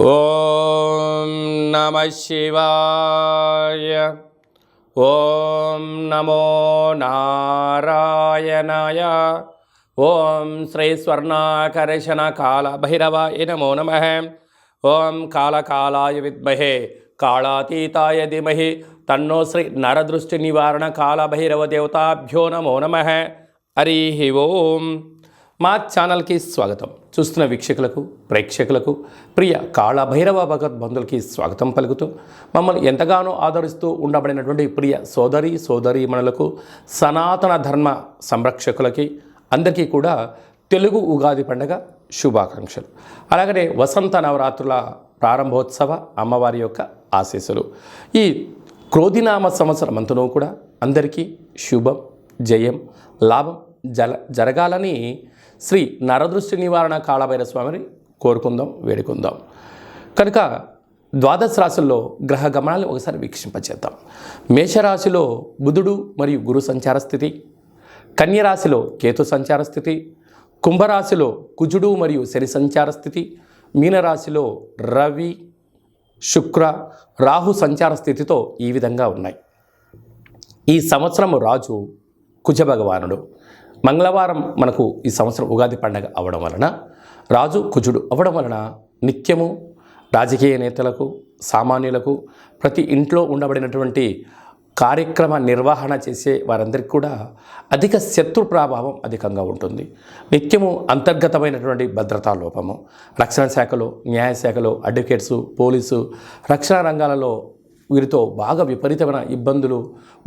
ఓం నమః శివాయ. ఓం నమో నారాయణాయ. ఓం శ్రీ స్వర్ణాకర్షణ కాల భైరవాయ నమో నమః. ఓం కాళకాలాయ విద్మహే కాళాతీతాయ ధీమహి తన్నో శ్రీ నరదృష్టి నివారణ కాల భైరవ దేవతాభ్యో నమో నమః. హరి ఓం. మా ఛానల్కి స్వాగతం. చూస్తున్న వీక్షకులకు, ప్రేక్షకులకు, ప్రియ కాళభైరవ భగవద్బంధులకి స్వాగతం పలుకుతూ మమ్మల్ని ఎంతగానో ఆదరిస్తూ ఉండబడినటువంటి ప్రియ సోదరీమణులకు, సనాతన ధర్మ సంరక్షకులకి అందరికీ కూడా తెలుగు ఉగాది పండుగ శుభాకాంక్షలు. అలాగనే వసంత నవరాత్రుల ప్రారంభోత్సవ అమ్మవారి యొక్క ఆశీస్సులు. ఈ క్రోధినామ సంవత్సరం అంతనూ కూడా అందరికీ శుభం, జయం, లాభం జరగాలని శ్రీ నరదృష్టి నివారణ కాళభైరవ స్వామిని కోరుకుందాం, వేడుకుందాం. కనుక ద్వాదశ రాశుల్లో గ్రహ గమనాలు ఒకసారి వీక్షింపచేద్దాం. మేషరాశిలో బుధుడు మరియు గురు సంచార స్థితి, కన్యరాశిలో కేతు సంచార స్థితి, కుంభరాశిలో కుజుడు మరియు శని సంచార స్థితి, మీనరాశిలో రవి, శుక్ర, రాహు సంచార స్థితితో ఈ విధంగా ఉన్నాయి. ఈ సంవత్సరం రాజు కుజ భగవానుడు. మంగళవారం మనకు ఈ సంవత్సరం ఉగాది పండగ అవ్వడం వలన, రాజు కుజుడు అవ్వడం వలన నిత్యము రాజకీయ నేతలకు, సామాన్యులకు, ప్రతి ఇంట్లో ఉండబడినటువంటి కార్యక్రమ నిర్వహణ చేసే వారందరికీ కూడా అధిక శత్రు ప్రభావం అధికంగా ఉంటుంది. నిత్యము అంతర్గతమైనటువంటి భద్రతా లోపము, రక్షణ శాఖలో, న్యాయశాఖలో, అడ్వకేట్సు, పోలీసు, రక్షణ రంగాలలో వీరితో బాగా విపరీతమైన ఇబ్బందులు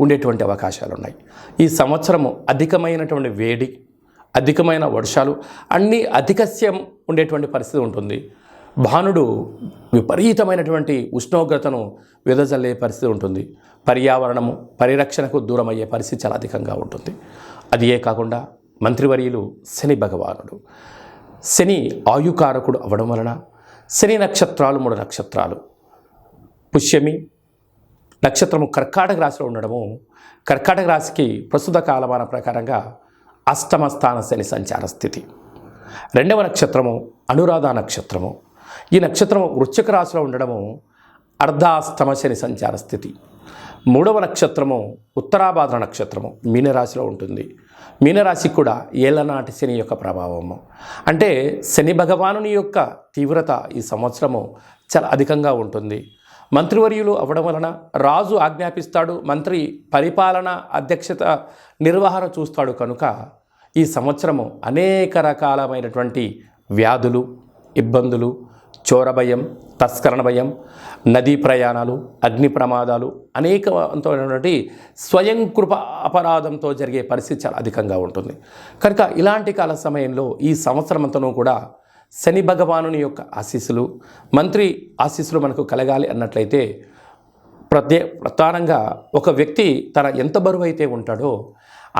ఉండేటువంటి అవకాశాలు ఉన్నాయి. ఈ సంవత్సరము అధికమైనటువంటి వేడి, అధికమైన వర్షాలు, అన్నీ అధికస్యం ఉండేటువంటి పరిస్థితి ఉంటుంది. భానుడు విపరీతమైనటువంటి ఉష్ణోగ్రతను వెదజల్లే పరిస్థితి ఉంటుంది. పర్యావరణము పరిరక్షణకు దూరం అయ్యే పరిస్థితి చాలా అధికంగా ఉంటుంది. అదియే కాకుండా మంత్రివర్యులు శని భగవానుడు. శని ఆయుకారకుడు అవ్వడం వలన శని నక్షత్రాలు 3 నక్షత్రాలు, పుష్యమి నక్షత్రము కర్కాటక రాశిలో ఉండడము, కర్కాటక రాశికి ప్రస్తుత కాలమాన ప్రకారంగా అష్టమ స్థాన శని సంచార స్థితి. 2వ నక్షత్రము అనురాధ నక్షత్రము. ఈ నక్షత్రము వృశ్చిక రాశిలో ఉండడము అర్ధాష్టమ శని సంచార స్థితి. 3వ నక్షత్రము ఉత్తరాభాద్ర నక్షత్రము మీనరాశిలో ఉంటుంది. మీనరాశికి కూడా ఏళ్ళనాటి శని యొక్క ప్రభావము. అంటే శని భగవానుని యొక్క తీవ్రత ఈ సంవత్సరము చాలా అధికంగా ఉంటుంది. మంత్రివర్యులు అవ్వడం వలన రాజు ఆజ్ఞాపిస్తాడు, మంత్రి పరిపాలన అధ్యక్షత నిర్వహణ చూస్తాడు. కనుక ఈ సంవత్సరము అనేక రకాలమైనటువంటి వ్యాధులు, ఇబ్బందులు, చోర భయం, తస్కరణ భయం, నదీ ప్రయాణాలు, అగ్ని ప్రమాదాలు, అనేకమైనటువంటి స్వయం కృప అపరాధంతో జరిగే పరిస్థితి చాలా అధికంగా ఉంటుంది. కనుక ఇలాంటి కాల సమయంలో ఈ సంవత్సరం అంతనూ కూడా శని భగవానుని యొక్క ఆశీస్సులు, మంత్రి ఆశీస్సులు మనకు కలగాలి అన్నట్లయితే ప్రధానంగా ఒక వ్యక్తి తన ఎంత బరువు అయితే ఉంటాడో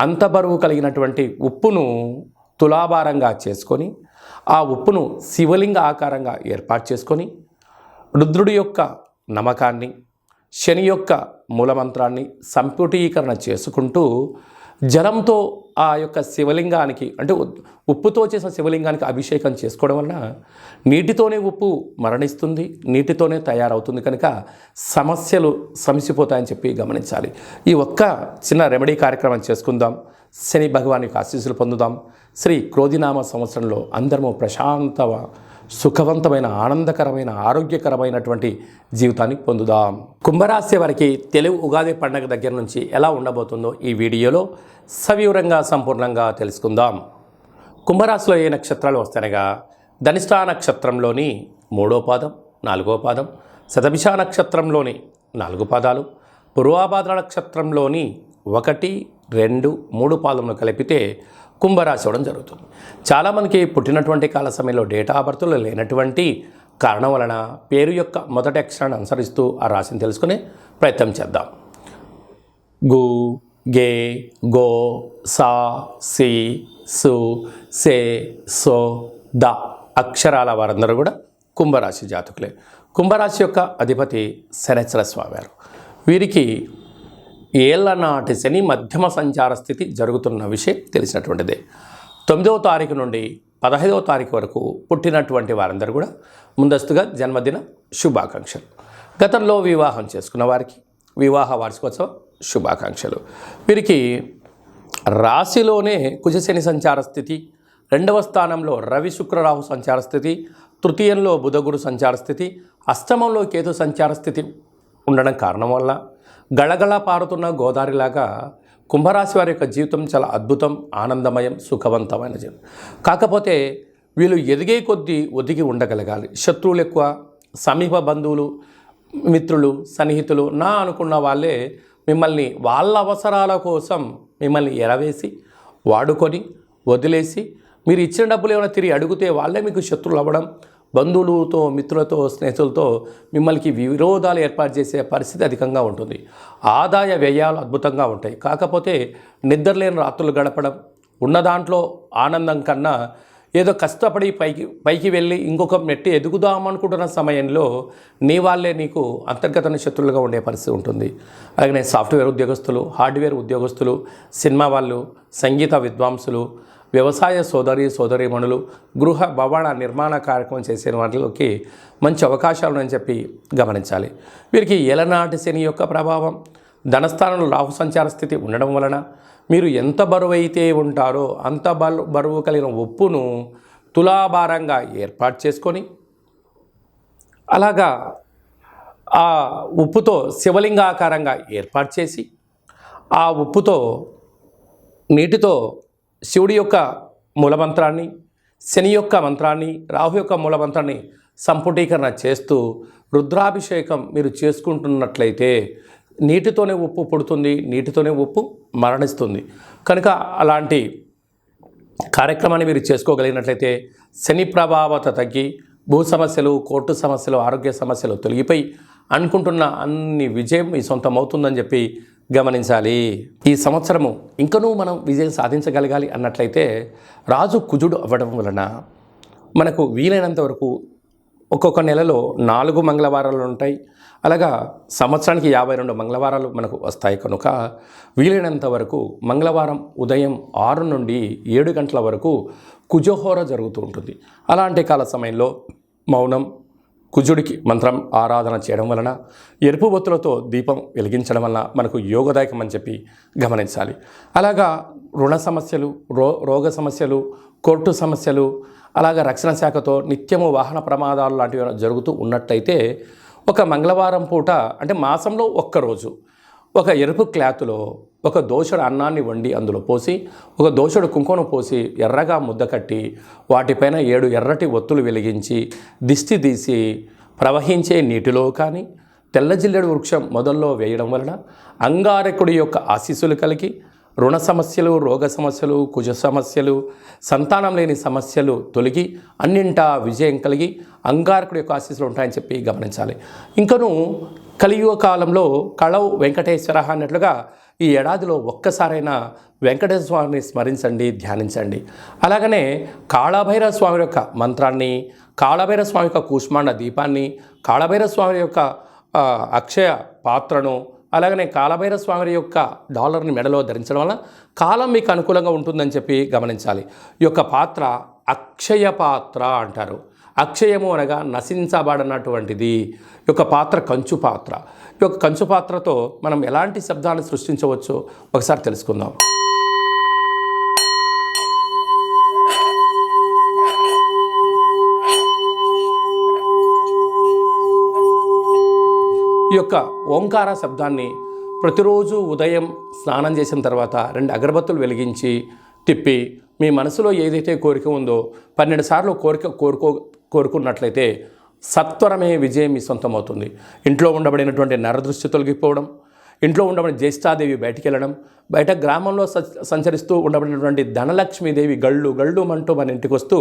అంత బరువు కలిగినటువంటి ఉప్పును తులాభారంగా చేసుకొని, ఆ ఉప్పును శివలింగ ఆకారంగా ఏర్పాటు చేసుకొని, రుద్రుడి యొక్క నమ్మకాన్ని, శని యొక్క మూలమంత్రాన్ని సంపుటీకరణ చేసుకుంటూ జలంతో ఆ యొక్క శివలింగానికి, అంటే ఉప్పుతో చేసిన శివలింగానికి అభిషేకం చేసుకోవడం వలన నీటితోనే ఉప్పు మరణిస్తుంది, నీటితోనే తయారవుతుంది. కనుక సమస్యలు సమసిపోతాయని చెప్పి గమనించాలి. ఈ ఒక్క చిన్న రెమెడీ కార్యక్రమం చేసుకుందాం. శని భగవాన్ యొక్క ఆశీస్సులు పొందుదాం. శ్రీ క్రోధినామ సంవత్సరంలో అందరము ప్రశాంత, సుఖవంతమైన, ఆనందకరమైన, ఆరోగ్యకరమైనటువంటి జీవితాన్ని పొందుదాం. కుంభరాశి వారికి తెలుగు ఉగాది పండుగ దగ్గర నుంచి ఎలా ఉండబోతుందో ఈ వీడియోలో సవివరంగా, సంపూర్ణంగా తెలుసుకుందాం. కుంభరాశిలో ఏ నక్షత్రాలు వస్తాయనగా ధనిష్ఠ నక్షత్రంలోని 3వ పాదం, 4వ పాదం, శతభిష నక్షత్రంలోని 4 పాదాలు, పూర్వాభాద్ర నక్షత్రంలోని 1, 2, 3 పాదములు కలిపితే కుంభరాశి అవ్వడం జరుగుతుంది. చాలామందికి పుట్టినటువంటి కాల సమయంలో డేటా ఆఫ్ బర్త్లో లేనటువంటి కారణం వలన పేరు యొక్క మొదటి అక్షరాన్ని అనుసరిస్తూ ఆ రాశిని తెలుసుకునే ప్రయత్నం చేద్దాం. గు, గే, గో, సా, సి, సు, సే, సో, ద అక్షరాల వారందరూ కూడా కుంభరాశి జాతకులే. కుంభరాశి యొక్క అధిపతి శనేశ్వర స్వామివారు. వీరికి ఏళ్ల నాటి శని మధ్యమ సంచార స్థితి జరుగుతున్న విషయం తెలిసినటువంటిదే. 9వ తారీఖు నుండి 15వ తారీఖు వరకు పుట్టినటువంటి వారందరూ కూడా ముందస్తుగా జన్మదిన శుభాకాంక్షలు. గతంలో వివాహం చేసుకున్న వారికి వివాహ వార్షికోత్సవ శుభాకాంక్షలు. వీరికి రాశిలోనే కుజశని సంచార స్థితి, 2వ స్థానంలో రవి శుక్రరాహు సంచార స్థితి, తృతీయంలో బుధగురు సంచార స్థితి, అష్టమంలో కేతు సంచార స్థితి ఉండడం కారణం వల్ల గళగళ పారుతున్న గోదావరిలాగా కుంభరాశి వారి యొక్క జీవితం చాలా అద్భుతం, ఆనందమయం, సుఖవంతమైన జీవితం. కాకపోతే వీళ్ళు ఎదిగే కొద్దీ ఒదిగి ఉండగలగాలి. శత్రువులు ఎక్కువ, సమీప బంధువులు, మిత్రులు, సన్నిహితులు నా అనుకున్న వాళ్ళే మిమ్మల్ని వాళ్ళ అవసరాల కోసం మిమ్మల్ని ఎరవేసి వాడుకొని వదిలేసి మీరు ఇచ్చిన డబ్బులు ఏమైనా తిరిగి అడిగితే వాళ్ళే మీకు శత్రువులు అవ్వడం, బంధువులతో, మిత్రులతో, స్నేహితులతో మిమ్మల్ని విరోధాలు ఏర్పాటు చేసే పరిస్థితి అధికంగా ఉంటుంది. ఆదాయ వ్యయాలు అద్భుతంగా ఉంటాయి. కాకపోతే నిద్రలేని రాత్రులు గడపడం, ఉన్న దాంట్లో ఆనందం కన్నా ఏదో కష్టపడి పైకి వెళ్ళి ఇంకొక మెట్టి ఎదుగుదామనుకుంటున్న సమయంలో నీ వాళ్ళే నీకు అంతర్గత శత్రువులుగా ఉండే పరిస్థితి ఉంటుంది. అలాగే సాఫ్ట్వేర్ ఉద్యోగస్తులు, హార్డ్వేర్ ఉద్యోగస్తులు, సినిమా వాళ్ళు, సంగీత విద్వాంసులు, వ్యవసాయ సోదరీమణులు, గృహ భవన నిర్మాణ కార్యక్రమం చేసే వాటిలోకి మంచి అవకాశాలు అని చెప్పి గమనించాలి. వీరికి ఏలనాటి శని యొక్క ప్రభావం, ధనస్థానంలో రాహు సంచార స్థితి ఉండడం వలన మీరు ఎంత బరువు అయితే ఉంటారో అంత బరువు కలిగిన ఉప్పును తులాభారంగా ఏర్పాటు చేసుకొని అలాగా ఆ ఉప్పుతో శివలింగాకారంగా ఏర్పాటు చేసి ఆ ఉప్పుతో నీటితో శివుడి యొక్క మూలమంత్రాన్ని, శని యొక్క మంత్రాన్ని, రాహు యొక్క మూలమంత్రాన్ని సంపుటీకరణ చేస్తూ రుద్రాభిషేకం మీరు చేసుకుంటున్నట్లయితే నీటితోనే ఉప్పు పుడుతుంది, నీటితోనే ఉప్పు మరణిస్తుంది. కనుక అలాంటి కార్యక్రమాన్ని మీరు చేసుకోగలిగినట్లయితే శని ప్రభావత తగ్గి భూ సమస్యలు, కోర్టు సమస్యలు, ఆరోగ్య సమస్యలు తొలగిపోయి అనుకుంటున్న అన్ని విజయం మీ సొంతం అవుతుందని చెప్పి గమనించాలి. ఈ సంవత్సరము ఇంకనూ మనం విజయం సాధించగలగాలి అన్నట్లయితే రాజు కుజుడు అవ్వడం వలన మనకు వీలైనంత వరకు ఒక్కొక్క నెలలో 4 మంగళవారాలు ఉంటాయి. అలాగా సంవత్సరానికి 52 మంగళవారాలు మనకు వస్తాయి. కనుక వీలైనంత వరకు మంగళవారం ఉదయం 6 నుండి 7 గంటల వరకు కుజహోర జరుగుతూ ఉంటుంది. అలాంటి కాల సమయంలో మౌనం, కుజుడికి మంత్రం ఆరాధన చేయడం వలన, ఎరుపు బొత్తులతో దీపం వెలిగించడం వలన మనకు యోగదాయకం అని చెప్పి గమనించాలి. అలాగా రుణ సమస్యలు, రోగ సమస్యలు, కోర్టు సమస్యలు, అలాగా రక్షణ శాఖతో నిత్యము వాహన ప్రమాదాలు లాంటివి జరుగుతూ ఉన్నట్టయితే ఒక మంగళవారం పూట అంటే మాసంలో ఒక్కరోజు ఒక ఎరుపు క్లాతులో ఒక దోషుడు అన్నాన్ని వండి అందులో పోసి, ఒక దోషుడు కుంకుమ పోసి ఎర్రగా ముద్ద కట్టి వాటిపైన 7 ఎర్రటి ఒత్తులు వెలిగించి దిష్టి తీసి ప్రవహించే నీటిలో కానీ తెల్ల జిల్లెడు వృక్షం మొదల్లో వేయడం వలన అంగారకుడి యొక్క ఆశీస్సులు కలిగి రుణ సమస్యలు, రోగ సమస్యలు, కుజ సమస్యలు, సంతానం లేని సమస్యలు తొలగి అన్నింటా విజయం కలిగి అంగారకుడి యొక్క ఆశీస్సులు ఉంటాయని చెప్పి గమనించాలి. ఇంకనూ కలియుగ కాలంలో కళవు వెంకటేశ్వర అన్నట్లుగా ఈ ఏడాదిలో ఒక్కసారైనా వెంకటేశ్వర స్వామిని స్మరించండి, ధ్యానించండి. అలాగనే కాళభైరవ స్వామి యొక్క మంత్రాన్ని, కాళభైరవ స్వామి యొక్క కూష్మాండ దీపాన్ని, కాళభైరవ స్వామి యొక్క అక్షయ పాత్రను, అలాగనే కాళభైరవ స్వామి యొక్క డాలర్ని మెడలో ధరించడం వల్ల కాలం మీకు అనుకూలంగా ఉంటుందని చెప్పి గమనించాలి. ఈ యొక్క పాత్ర అక్షయ పాత్ర అంటారు. అక్షయము అనగా నశించబడినటువంటిది. ఈ యొక్క పాత్ర కంచు పాత్ర. ఈ యొక్క కంచు పాత్రతో మనం ఎలాంటి శబ్దాలను సృష్టించవచ్చో ఒకసారి తెలుసుకుందాం. ఈ యొక్క ఓంకార శబ్దాన్ని ప్రతిరోజు ఉదయం స్నానం చేసిన తర్వాత 2 అగరబత్తులు వెలిగించి తిప్పి మీ మనసులో ఏదైతే కోరిక ఉందో 12 సార్లు కోరుకున్నట్లయితే సత్వరమే విజయం మీ సొంతమవుతుంది. ఇంట్లో ఉండబడినటువంటి నరదృష్టి తొలగిపోవడం, ఇంట్లో ఉండబడిన జ్యేష్ఠాదేవి బయటికి వెళ్ళడం, బయట గ్రామంలో సంచరిస్తూ ఉండబడినటువంటి ధనలక్ష్మీదేవి గళ్ళు అంటూ మన ఇంటికి వస్తూ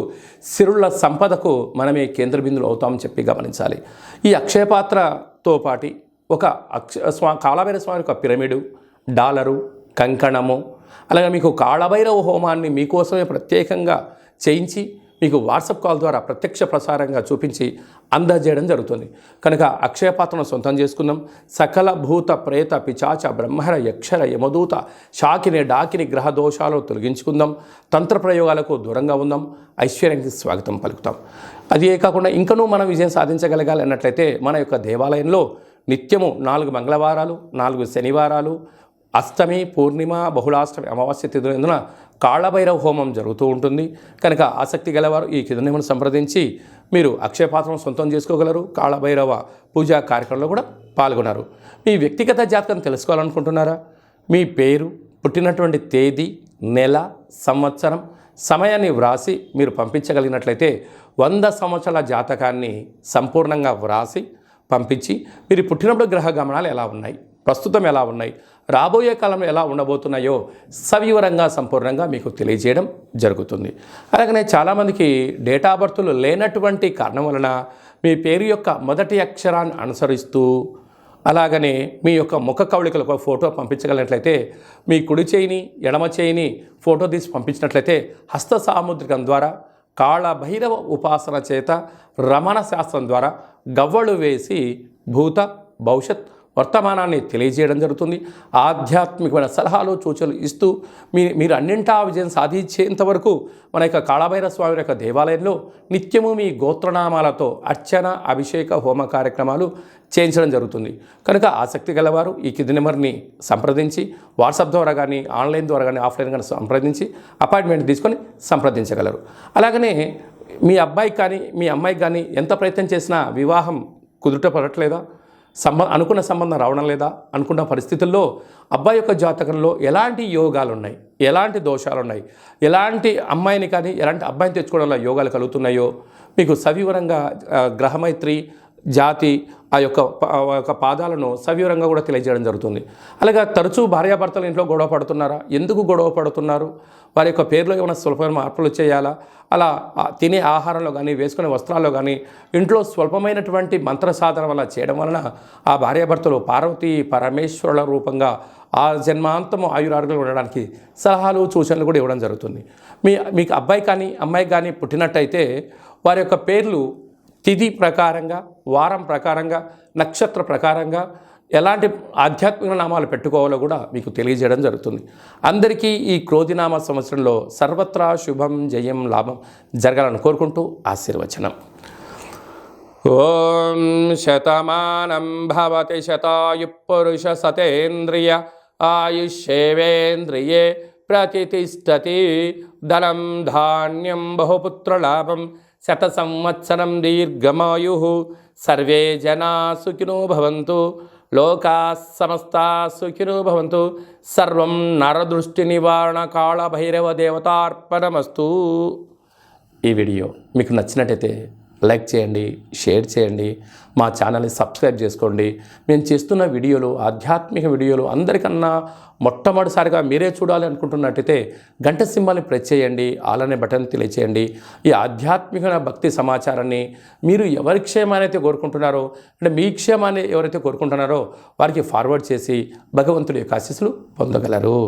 సిరుల సంపదకు మనమే కేంద్ర బిందువులు అవుతామని చెప్పి గమనించాలి. ఈ అక్షయపాత్రతో పాటి ఒక కాళభైరవ స్వామి యొక్క పిరమిడు, డాలరు, కంకణము, అలాగే మీకు కాళభైరవ హోమాన్ని మీకోసమే ప్రత్యేకంగా చేయించి మీకు వాట్సాప్ కాల్ ద్వారా ప్రత్యక్ష ప్రసారంగా చూపించి అందజేయడం జరుగుతుంది. కనుక అక్షయ పాత్రను సొంతం చేసుకుందాం. సకల భూత ప్రేత పిచాచ బ్రహ్మర యక్షర యమదూత శాకిని డాకిని గ్రహ దోషాలు తొలగించుకుందాం. తంత్ర ప్రయోగాలకు దూరంగా ఉందాం. ఐశ్వర్యానికి స్వాగతం పలుకుతాం. అదే కాకుండా ఇంకనూ మనం విజయం సాధించగలగాలి అన్నట్లయితే మన యొక్క దేవాలయంలో నిత్యము 4 మంగళవారాలు, 4 శనివారాలు, అష్టమి, పూర్ణిమ, బహుళాష్టమి, అమావాస్య తిథులందున కాళభైరవ హోమం జరుగుతూ ఉంటుంది. కనుక ఆసక్తి గలవారు ఈ కిందనేమను సంప్రదించి మీరు అక్షయ పాత్రను సొంతం చేసుకోగలరు. కాళభైరవ పూజా కార్యక్రమంలో కూడా పాల్గొన్నారు. మీ వ్యక్తిగత జాతకం తెలుసుకోవాలనుకుంటున్నారా? మీ పేరు, పుట్టినటువంటి తేదీ, నెల, సంవత్సరం, సమయాన్ని వ్రాసి మీరు పంపించగలిగినట్లయితే 100 సంవత్సరాల జాతకాన్ని సంపూర్ణంగా వ్రాసి పంపించి మీరు పుట్టినప్పుడు గ్రహ గమనాలు ఎలా ఉన్నాయి, ప్రస్తుతం ఎలా ఉన్నాయి, రాబోయే కాలంలో ఎలా ఉండబోతున్నాయో సవివరంగా సంపూర్ణంగా మీకు తెలియజేయడం జరుగుతుంది. అలాగనే చాలామందికి డేటా బర్త్లు లేనటువంటి కారణం వలన మీ పేరు యొక్క మొదటి అక్షరాన్ని అనుసరిస్తూ అలాగనే మీ యొక్క ముఖ కవళికలకు ఒక ఫోటో పంపించగలిగినట్లయితే మీ కుడి చేయిని ఎడమ చేయిని ఫోటో తీసి పంపించినట్లయితే హస్త సాముద్రికం ద్వారా కాళభైరవ ఉపాసన చేత రమణ శాస్త్రం ద్వారా గవ్వలు వేసి భూత భవిష్యత్ వర్తమానాన్ని తెలియజేయడం జరుగుతుంది. ఆధ్యాత్మికమైన సలహాలు సూచనలు ఇస్తూ మీరు అన్నింటా విజయం సాధించేంత వరకు మన యొక్క కాళభైరవ స్వామి యొక్క దేవాలయంలో నిత్యము మీ గోత్రనామాలతో అర్చన, అభిషేక, హోమ కార్యక్రమాలు చేయించడం జరుగుతుంది. కనుక ఆసక్తి గలవారు ఈ కింది నెంబర్ని సంప్రదించి వాట్సాప్ ద్వారా కానీ, ఆన్లైన్ ద్వారా కానీ, ఆఫ్లైన్ కానీ సంప్రదించి అపాయింట్మెంట్ తీసుకొని సంప్రదించగలరు. అలాగనే మీ అబ్బాయికి కానీ మీ అమ్మాయికి కానీ ఎంత ప్రయత్నం చేసినా వివాహం కుదుట పడట్లేదా? అనుకున్న సంబంధం రావడం లేదా? అనుకున్న పరిస్థితుల్లో అబ్బాయి యొక్క జాతకంలో ఎలాంటి యోగాలు ఉన్నాయి, ఎలాంటి దోషాలు ఉన్నాయి, ఎలాంటి అమ్మాయిని కానీ ఎలాంటి అబ్బాయిని తెచ్చుకోవడంలో యోగాలు కలుగుతున్నాయో మీకు సవివరంగా గ్రహమైత్రి జాతి ఆ యొక్క పాదాలను సవివరంగా కూడా తెలియజేయడం జరుగుతుంది. అలాగే తరచూ భార్యాభర్తలు ఇంట్లో గొడవ పడుతున్నారా? ఎందుకు గొడవ పడుతున్నారు? వారి యొక్క పేర్లో ఏమైనా స్వల్పమైన మార్పులు చేయాలా? అలా తినే ఆహారంలో కానీ, వేసుకునే వస్త్రాల్లో కానీ ఇంట్లో స్వల్పమైనటువంటి మంత్ర సాధన వల్ల చేయడం వలన ఆ భార్యాభర్తలు పార్వతీ పరమేశ్వరుల రూపంగా ఆ జన్మాంతము ఆయురారోగ్యాలు ఉండడానికి సలహాలు సూచనలు కూడా ఇవ్వడం జరుగుతుంది. మీకు అబ్బాయి కానీ అమ్మాయి కానీ పుట్టినట్టయితే వారి యొక్క పేర్లు తిథి ప్రకారంగా, వారం ప్రకారంగా, నక్షత్ర ప్రకారంగా ఎలాంటి ఆధ్యాత్మిక నామాలు పెట్టుకోవాలో కూడా మీకు తెలియజేయడం జరుగుతుంది. అందరికీ ఈ క్రోధినామ సంవత్సరంలో సర్వత్రా శుభం, జయం, లాభం జరగాలని కోరుకుంటూ ఆశీర్వచనం. ఓం శతమానం భవతి శతాయు పురుష సతేంద్రియ ఆయుష్యేవేంద్రియే ప్రతిష్టతి ధనం ధాన్యం బహుపుత్రలాభం శత సంవత్సరం దీర్ఘమాయు సర్వే జనా సుఖినో భవంతు లోకా సమస్తా సుఖినో భవంతు సర్వం నరదృష్టి నివారణ కాళభైరవ దేవతార్పణమస్తు. ఈ వీడియో మీకు నచ్చినట్టయితే లైక్ చేయండి, షేర్ చేయండి, మా ఛానల్ని సబ్స్క్రైబ్ చేసుకోండి. మేము చేస్తున్న వీడియోలు, ఆధ్యాత్మిక వీడియోలు అందరికన్నా మొట్టమొదటిసారిగా మీరే చూడాలి అనుకుంటున్నట్టయితే గంట సింబల్ని ప్రెస్ చేయండి, ఆల్ అనే బటన్ తెలియచేయండి. ఈ ఆధ్యాత్మిక భక్తి సమాచారాన్ని మీరు ఎవరి క్షేమాన్ని అయితే కోరుకుంటున్నారో, అంటే మీ క్షేమాన్ని ఎవరైతే కోరుకుంటున్నారో వారికి ఫార్వర్డ్ చేసి భగవంతుడి యొక్క ఆశీస్సులు పొందగలరు.